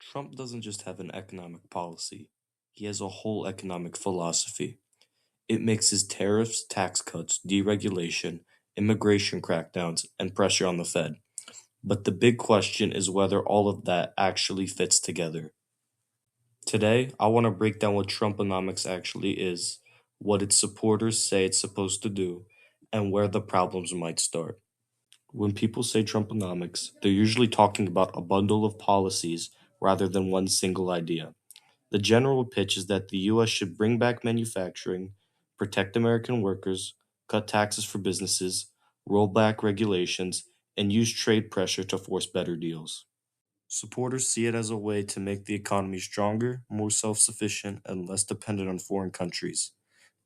Trump doesn't just have an economic policy, he has a whole economic philosophy. It mixes tariffs, tax cuts, deregulation, immigration crackdowns, and pressure on the Fed. But the big question is whether all of that actually fits together. Today, I want to break down what Trumponomics actually is, what its supporters say it's supposed to do, and where the problems might start. When people say Trumponomics, they're usually talking about a bundle of policies rather than one single idea. The general pitch is that the US should bring back manufacturing, protect American workers, cut taxes for businesses, roll back regulations, and use trade pressure to force better deals. Supporters see it as a way to make the economy stronger, more self sufficient, and less dependent on foreign countries.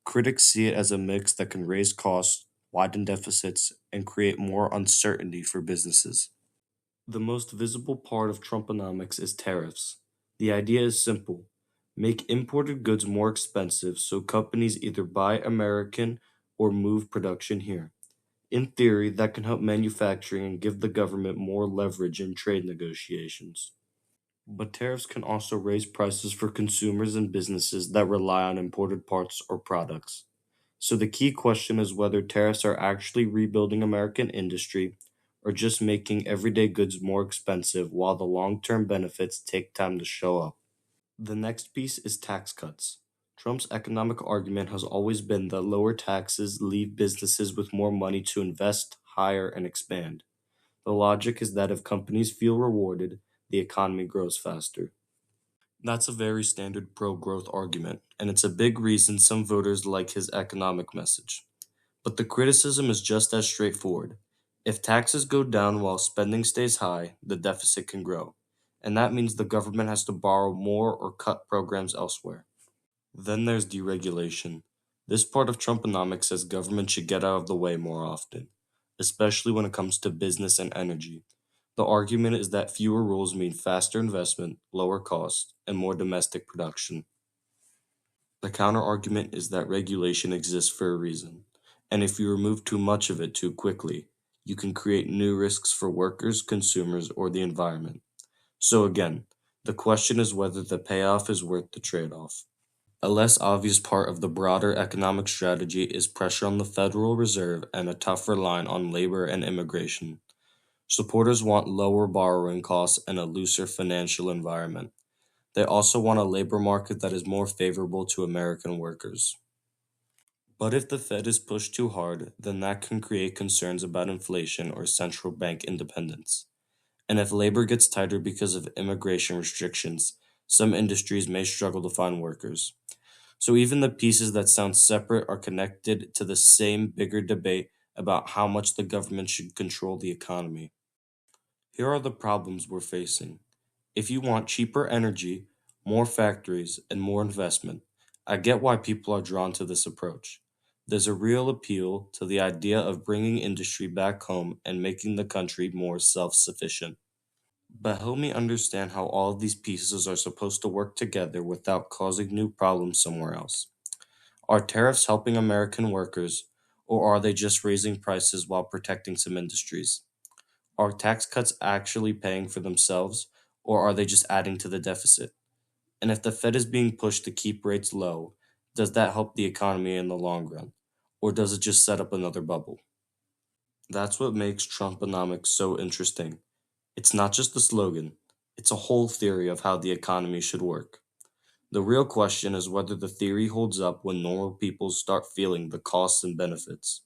Critics see it as a mix that can raise costs, widen deficits, and create more uncertainty for businesses. The most visible part of Trumponomics is tariffs. The idea is simple: make imported goods more expensive so companies either buy American or move production here. In theory, that can help manufacturing and give the government more leverage in trade negotiations. But tariffs can also raise prices for consumers and businesses that rely on imported parts or products. So the key question is whether tariffs are actually rebuilding American industry or just making everyday goods more expensive while the long-term benefits take time to show up. The next piece is tax cuts. Trump's economic argument has always been that lower taxes leave businesses with more money to invest, hire, and expand. The logic is that if companies feel rewarded, the economy grows faster. That's a very standard pro growth argument, and it's a big reason some voters like his economic message. But the criticism is just as straightforward. If taxes go down while spending stays high, the deficit can grow, and that means the government has to borrow more or cut programs elsewhere. Then there's deregulation. This part of Trumponomics says government should get out of the way more often, especially when it comes to business and energy. The argument is that fewer rules mean faster investment, lower costs, and more domestic production. The counterargument is that regulation exists for a reason, and if you remove too much of it too quickly, you can create new risks for workers, consumers, or the environment. So again, the question is whether the payoff is worth the trade-off. A less obvious part of the broader economic strategy is pressure on the Federal Reserve and a tougher line on labor and immigration. Supporters want lower borrowing costs and a looser financial environment. They also want a labor market that is more favorable to American workers. But if the Fed is pushed too hard, then that can create concerns about inflation or central bank independence. And if labor gets tighter because of immigration restrictions, some industries may struggle to find workers. So even the pieces that sound separate are connected to the same bigger debate about how much the government should control the economy. Here are the problems we're facing. If you want cheaper energy, more factories, and more investment, I get why people are drawn to this approach. There's a real appeal to the idea of bringing industry back home and making the country more self-sufficient. But help me understand how all of these pieces are supposed to work together without causing new problems somewhere else. Are tariffs helping American workers, or are they just raising prices while protecting some industries? Are tax cuts actually paying for themselves, or are they just adding to the deficit? And if the Fed is being pushed to keep rates low, does that help the economy in the long run, or does it just set up another bubble? That's what makes Trumponomics so interesting. It's not just a slogan, it's a whole theory of how the economy should work. The real question is whether the theory holds up when normal people start feeling the costs and benefits.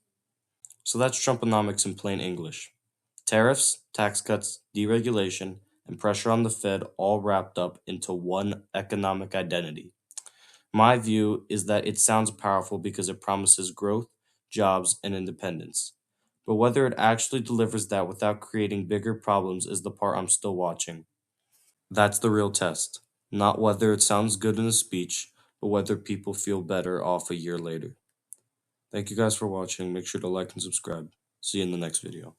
So that's Trumponomics in plain English. Tariffs, tax cuts, deregulation, and pressure on the Fed all wrapped up into one economic identity. My view is that it sounds powerful because it promises growth, jobs, and independence. But whether it actually delivers that without creating bigger problems is the part I'm still watching. That's the real test. Not whether it sounds good in a speech, but whether people feel better off a year later. Thank you guys for watching. Make sure to like and subscribe. See you in the next video.